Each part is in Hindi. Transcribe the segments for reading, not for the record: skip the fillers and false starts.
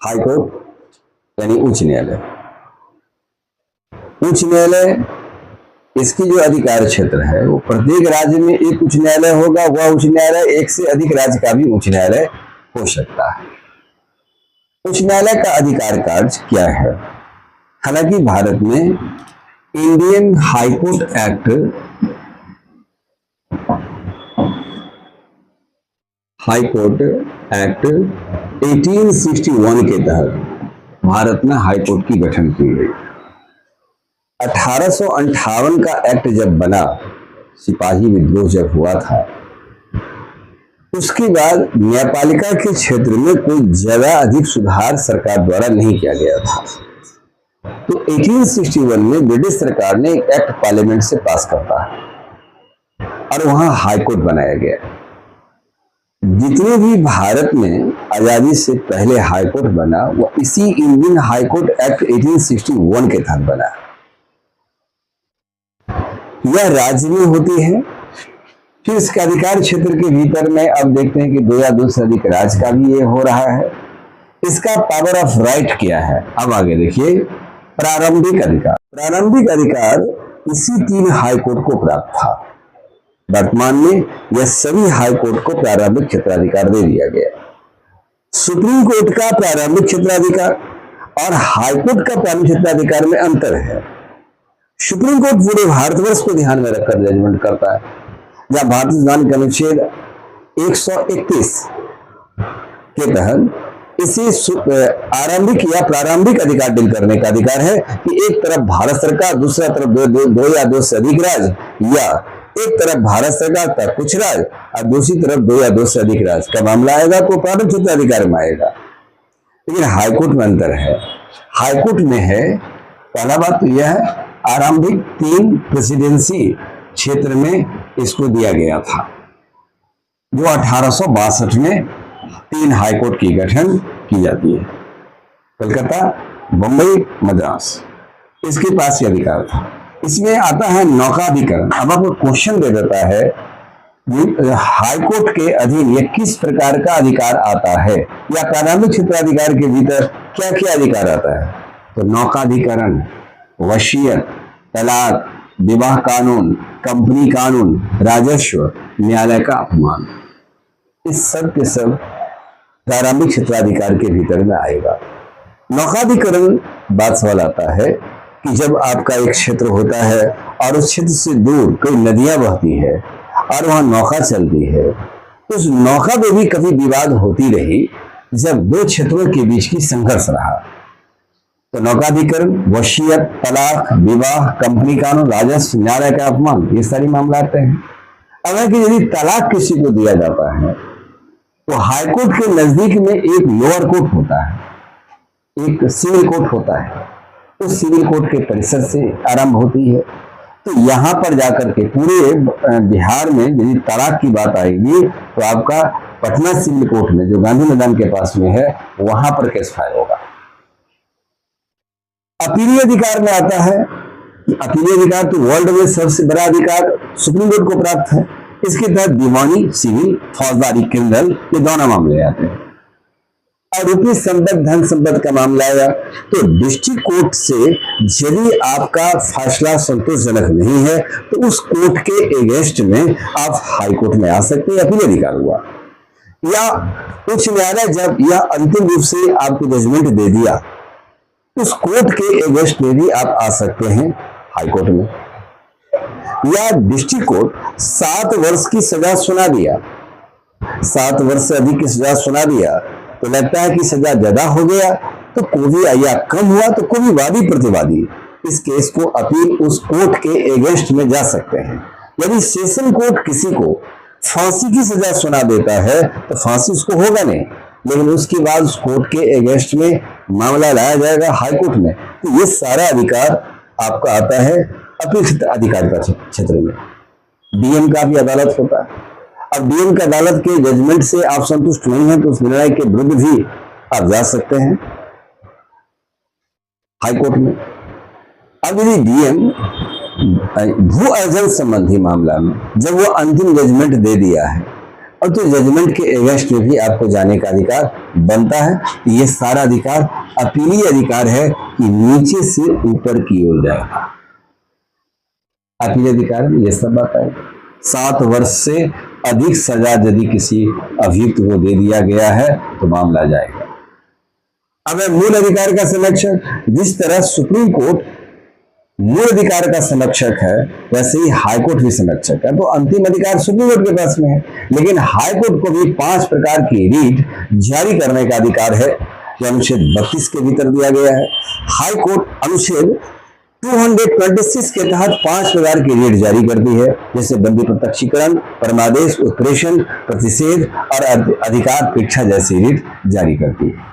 हाई कोर्ट यानी उच्च न्यायालय। उच्च न्यायालय इसकी जो अधिकार क्षेत्र है वो प्रत्येक राज्य में एक उच्च न्यायालय होगा। वह उच्च न्यायालय एक से अधिक राज्य का भी उच्च न्यायालय हो सकता है। उच्च न्यायालय का अधिकार कार्य क्या है? हालांकि भारत में इंडियन हाई कोर्ट एक्ट 1861 के तहत भारत में हाई कोर्ट की गठन की गई। 1858 का एक्ट जब बना, सिपाही विद्रोह जब हुआ था, उसके बाद न्यायपालिका के क्षेत्र में कोई ज्यादा अधिक सुधार सरकार द्वारा नहीं किया गया था। तो 1861 में ब्रिटिश सरकार ने एक एक्ट पार्लियामेंट से पास करता है और वहां हाई कोर्ट बनाया गया। जितने भी भारत में आजादी से पहले हाई कोर्ट बना वो इसी इंडियन हाई कोर्ट एक्ट 1861 के तहत बना। यह राज्य में होती है। फिर इसके अधिकार क्षेत्र के भीतर में अब देखते हैं कि 2 या 2 से अधिक राज्य का भी ये हो रहा है। इसका पावर ऑफ राइट क्या है? अब आगे देखिए, प्रारंभिक अधिकार। प्रारंभिक अधिकार इसी 3 हाई कोर्ट को प्राप्त था। वर्तमान में यह सभी हाई कोर्ट को प्रारंभिक क्षेत्राधिकार दे दिया गया। सुप्रीम कोर्ट का प्रारंभिक क्षेत्राधिकार और हाई कोर्ट का प्रारंभिक क्षेत्राधिकार में अंतर है। सुप्रीम कोर्ट पूरे भारतवर्ष को ध्यान में रखकर जजमेंट करता है। जब भारतीय संविधान के अनुच्छेद 131 के तहत इसे आरंभिक या प्रारंभिक अधिकार डील करने का अधिकार है कि एक तरफ भारत सरकार, दूसरा तरफ दो या 2 से अधिक राज्य, या एक तरफ भारत सरकार का कुछ राज्य और दूसरी तरफ 2 या 2 से अधिक राज्य का मामला आएगा तो प्रारंभिक क्षेत्राधिकार में आएगा। लेकिन हाईकोर्ट में अंतर है। हाईकोर्ट में है, पहला बात तो यह है, आरंभिक 3 प्रेसिडेंसी क्षेत्र में इसको दिया गया था, जो 1862 में 3 हाईकोर्ट की गठन की जाती है। कलकत्ता, बंबई, मद्रास, इसके पास ये अधिकार था। इसमें आता है नौकाधिकरण। अब आपको क्वेश्चन दे देता है हाईकोर्ट के अधीन ये किस प्रकार का अधिकार आता है, या प्रारंभिक क्षेत्राधिकार के भीतर क्या क्या अधिकार आता है। तो नौकाधिकरण, वसीयत, तलाक, विवाह कानून, कंपनी कानून, राजस्व, न्यायालय का अपमान, इस सब के सब प्रारंभिक क्षेत्राधिकार के भीतर में आएगा। नौकाधिकरण बात सवाल आता है कि जब आपका एक क्षेत्र होता है और उस क्षेत्र से दूर कई नदियां बहती है और वहां नौका चलती है, तो उस नौका में भी कभी विवाद होती रही जब 2 क्षेत्रों के बीच की संघर्ष रहा। तो नौकाधिकरण, वसीयत, तलाक, विवाह, कंपनी कानून, राजस्व, न्यायालय का अपमान, ये सारी मामला आते हैं। अब कि यदि तलाक किसी को दिया जाता है तो हाईकोर्ट के नजदीक में एक लोअर कोर्ट होता है, एक सिविल कोर्ट होता है। उस सिविल कोर्ट के परिसर से आरंभ होती है। तो यहां पर जाकर के पूरे बिहार में यदि तलाक की बात आएगी तो आपका पटना सिविल कोर्ट में, जो गांधी मैदान के पास में है, वहां पर केस फाइल होगा। अपीलीय अधिकार में आता है कि अपीलीय अधिकार तो वर्ल्ड में सबसे बड़ा अधिकार सुप्रीम कोर्ट को प्राप्त है। इसके तहत दीवानी, सिविल, फौजदारी, क्रिमिनल, ये दोनों मामले आते हैं। और रुपये संपत्ति, धन संपत्ति का मामला आया तो डिस्ट्रिक्ट कोर्ट से यदि आपका फैसला संतोषजनक नहीं है तो उस कोर्ट के एगेंस्ट में आप हाई कोर्ट में आ सकते हैं। अपील अधिकार हुआ। या उच्च न्यायालय जब यह अंतिम रूप से आपको जजमेंट दे दिया, उस कोर्ट के एगेंस्ट में भी आप आ सकते हैं हाई कोर्ट में। या डिस्ट्रिक्ट कोर्ट 7 वर्ष की सजा सुना दिया, 7 वर्ष से अधिक की सजा सुना दिया, तो लगता है कि सजा ज्यादा हो गया तो कोई, या कम हुआ तो कोई वादी प्रतिवादी इस केस को अपील उस कोर्ट के एगेंस्ट में जा सकते हैं। यदि सेशन कोर्ट किसी को फांसी की सजा सुना देता है तो फांसी उसको होगा नहीं, लेकिन उसके बाद उस कोर्ट के एगेंस्ट में मामला लाया जाएगा हाई कोर्ट में। तो ये सारा अधिकार आपका आता है अपील अधिकार का क्षेत्र में। डीएम का भी अदालत होता है। अब डीएम की अदालत के जजमेंट से आप संतुष्ट नहीं हैं तो उस निर्णय के विरुद्ध भी आप जा सकते हैं हाई कोर्ट में। अब यदि डीएम भू अर्जन संबंधी मामला में जब वो अंतिम जजमेंट दे दिया है और तो जजमेंट के अगेंस्ट में भी आपको जाने का अधिकार बनता है। ये सारा अधिकार अपीलीय अधिकार है कि नीचे से ऊपर की ओर जाएगा। अपीलीय अधिकार में ये सब बात आएगी। 7 वर्ष से अधिक सजा यदि किसी अभियुक्त को दे दिया गया है तो मामला जाएगा। अब मूल अधिकार का संरक्षक, जिस तरह सुप्रीम कोर्ट मूल अधिकार का संरक्षक है वैसे ही हाईकोर्ट भी संरक्षक है। तो अंतिम अधिकार सुप्रीम कोर्ट के पास में है, लेकिन हाईकोर्ट को भी 5 प्रकार की रीट जारी करने का अधिकार है जो अनुच्छेद 32 के भीतर दिया गया है। हाईकोर्ट अनुच्छेद 226 के तहत 5 प्रकार की रीट जारी करती है, जैसे बंदी प्रत्यक्षीकरण, परमादेश, उत्प्रेषण, प्रतिषेध और अधिकार परीक्षा जैसी रीट जारी करती है।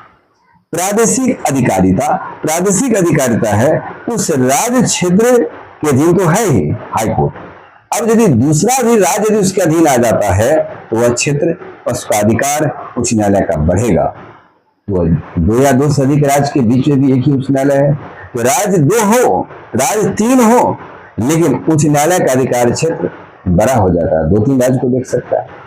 प्रादेशिक अधिकारिता, प्रादेशिक अधिकारिता है उस राज्य क्षेत्र के अधीन तो है ही हाईकोर्ट। अब यदि दूसरा भी राज्य यदि उसके अधीन आ जाता है तो वह क्षेत्र, उसका अधिकार उच्च न्यायालय का बढ़ेगा। तो 2 या 2 से अधिक राज्य के बीच में भी एक ही उच्च न्यायालय है। तो राज्य 2 हो, राज्य 3 हो, लेकिन उच्च न्यायालय का अधिकार क्षेत्र बड़ा हो जाता है, 2-3 राज्य को देख सकता है।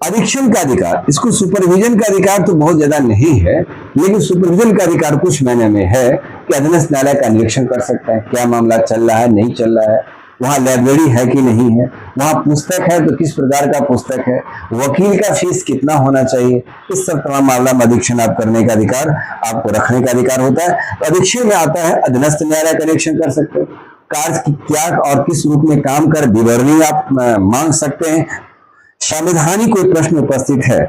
अधीक्षण का अधिकार, इसको सुपरविजन का अधिकार तो बहुत ज्यादा नहीं है, लेकिन सुपरविजन का अधिकार कुछ मायने में है कि अधीनस्थ न्यायालय का निरीक्षण कर सकता है, क्या मामला चल रहा है, नहीं चल रहा है, वहां लाइब्रेरी है कि नहीं है, वहां पुस्तक है तो किस प्रकार का पुस्तक है, वकील का फीस कितना होना चाहिए, इस सब तमाम मामला में अधीक्षण आप करने का अधिकार, आपको रखने का अधिकार होता है। तो अधीक्षण में आता है अधीनस्थ न्यायालय का निरीक्षण कर सकते हैं, कार्य की क्या और किस रूप में काम कर विवरणी आप मांग सकते हैं। संवैधानिक कोई प्रश्न उपस्थित है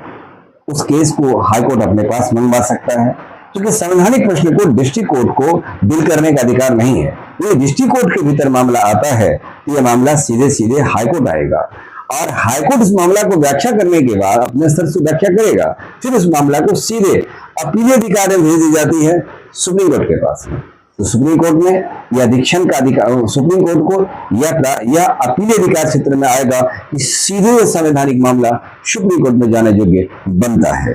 उस केस को हाईकोर्ट अपने पास मंगवा सकता है, क्योंकि संवैधानिक प्रश्न को डिस्ट्रिक्ट कोर्ट को डील करने का अधिकार नहीं है। ये डिस्ट्रिक्ट कोर्ट के भीतर मामला आता है तो यह मामला सीधे सीधे हाईकोर्ट आएगा और हाईकोर्ट इस मामला को व्याख्या करने के बाद अपने स्तर से व्याख्या करेगा, फिर उस मामला को सीधे अपीलीय अधिकार में भेज दी जाती है सुप्रीम कोर्ट के पास में। तो सुप्रीम कोर्ट में यह अधीक्षण का अधिकार सुप्रीम कोर्ट को यह अपीलीय अधिकार क्षेत्र में आएगा कि सीधे संवैधानिक मामला सुप्रीम कोर्ट में जाने योग्य बनता है।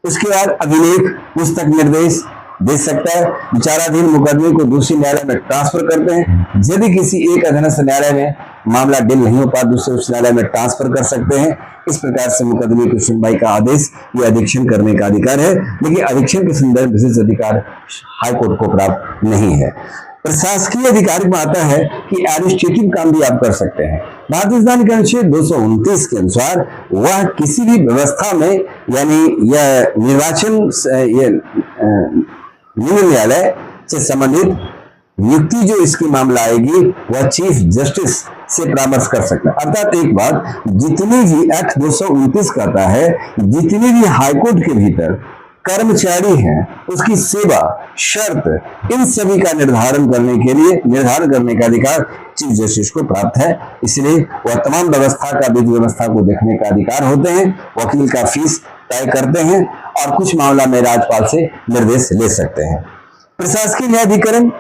उसके बाद अभिलेख, पुस्तक निर्देश दे सकता है। विचाराधीन मुकदमे को दूसरे न्यायालय में ट्रांसफर करते हैं। यदि किसी एक अधीनस्थ न्यायालय में मामला डील नहीं हो पाता दूसरे उच्च न्यायालय में ट्रांसफर कर सकते हैं। इस प्रकार से मुकदमे की सुनवाई का आदेश या अधीक्षण करने का अधिकार है, लेकिन अधीक्षण के संदर्भ विशेष अधिकार हाईकोर्ट को प्राप्त नहीं है। प्रशासकीय अधिकार में आता है कि एडमिनिस्ट्रेटिव काम भी आप कर सकते हैं। भारतीय संविधान के अनुच्छेद 229 के अनुसार वह किसी भी व्यवस्था में यानी यह निर्वाचन निम्न न्यायालय से संबंधित नियुक्ति जो इसकी मामला आएगी वह चीफ जस्टिस से परामर्श कर सकता है। अर्थात एक बात, जितनी भी एक्ट 229 कहता है जितनी भी हाईकोर्ट के भीतर कर्मचारी हैं उसकी सेवा शर्त इन सभी का निर्धारण करने का अधिकार चीफ जस्टिस को प्राप्त है। इसलिए वह तमाम व्यवस्था का विधि व्यवस्था को देखने का अधिकार होते हैं, वकील का फीस तय करते हैं और कुछ मामला में राज्यपाल से निर्देश ले सकते हैं। प्रशासकीय न्यायाधिकरण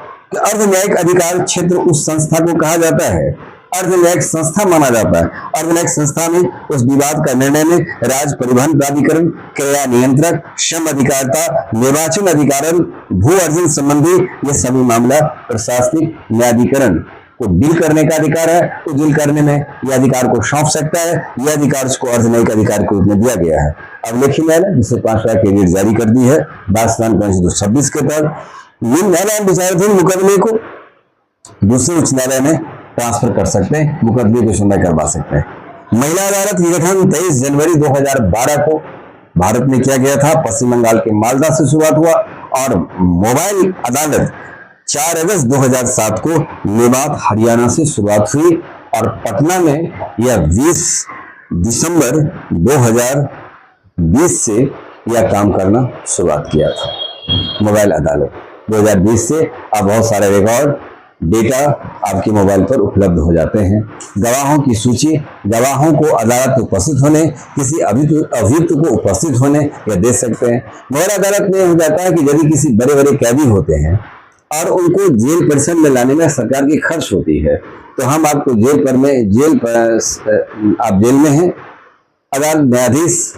अर्ध न्यायिक अधिकार क्षेत्र उस संस्था को कहा जाता है, अर्ध न्यायिक संस्था माना जाता है। अर्ध न्यायिक संस्था में उस विवाद का निर्णय में राज्य परिवहन प्राधिकरण, क्रिया नियंत्रक, श्रम अधिकारिता, निर्वाचन अधिकारण, भू अर्जन संबंधी ये सभी मामला प्रशासनिक न्यायाधिकरण को डील करने का अधिकार है। तो डील करने में यह अधिकार को सौंप सकता है। यह अधिकार उसको अर्ध न्यायिक अधिकार के रूप में दिया गया है। अब लेखी न्यायालय जिसे 5 लाख की रीट जारी कर दी है राजस्थान 226 के तहत निम्न न्यायालय विचाराधीन मुकदमे को दूसरे उच्च न्यायालय में ट्रांसफर कर सकते हैं, मुकदमे को सुनवाई करवा सकते हैं। महिला अदालत की गठन 23 जनवरी 2012 को भारत में किया गया था। पश्चिम बंगाल के मालदा से शुरुआत हुआ और मोबाइल अदालत 4 अगस्त 2007 को मेवात हरियाणा से शुरुआत हुई और पटना में यह 20 दिसंबर 2020 से यह काम करना शुरुआत किया था। मोबाइल अदालत 2020 से अब बहुत सारे रिकॉर्ड डेटा आपके मोबाइल पर उपलब्ध हो जाते हैं। गवाहों की सूची, गवाहों को अदालत में उपस्थित होने, किसी अभियुक्त को उपस्थित होने या दे सकते हैं। मोबाइल अदालत में हो जाता है कि यदि किसी बड़े बड़े कैदी होते हैं और उनको जेल परिसर में लाने में सरकार की खर्च होती है तो हम आपको आप जेल में हैं, अदालत न्यायाधीश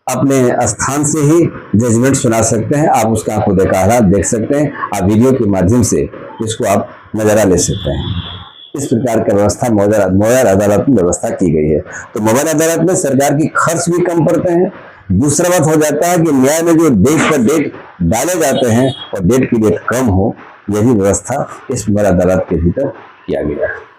अपने स्थान से ही जजमेंट सुना सकते हैं। आप उसका आंखों देखा हालात देख सकते हैं। आप वीडियो के माध्यम से इसको आप नजारा ले सकते हैं। इस प्रकार का व्यवस्था मोबाइल अदालत में व्यवस्था की गई है। तो मोबाइल अदालत में सरकार की खर्च भी कम पड़ते हैं। दूसरा बात हो जाता है कि न्याय में जो डेट पर डेट डाले जाते हैं और डेट की डेट कम हो, यह भी व्यवस्था इस मोबाइल अदालत के भीतर किया गया है।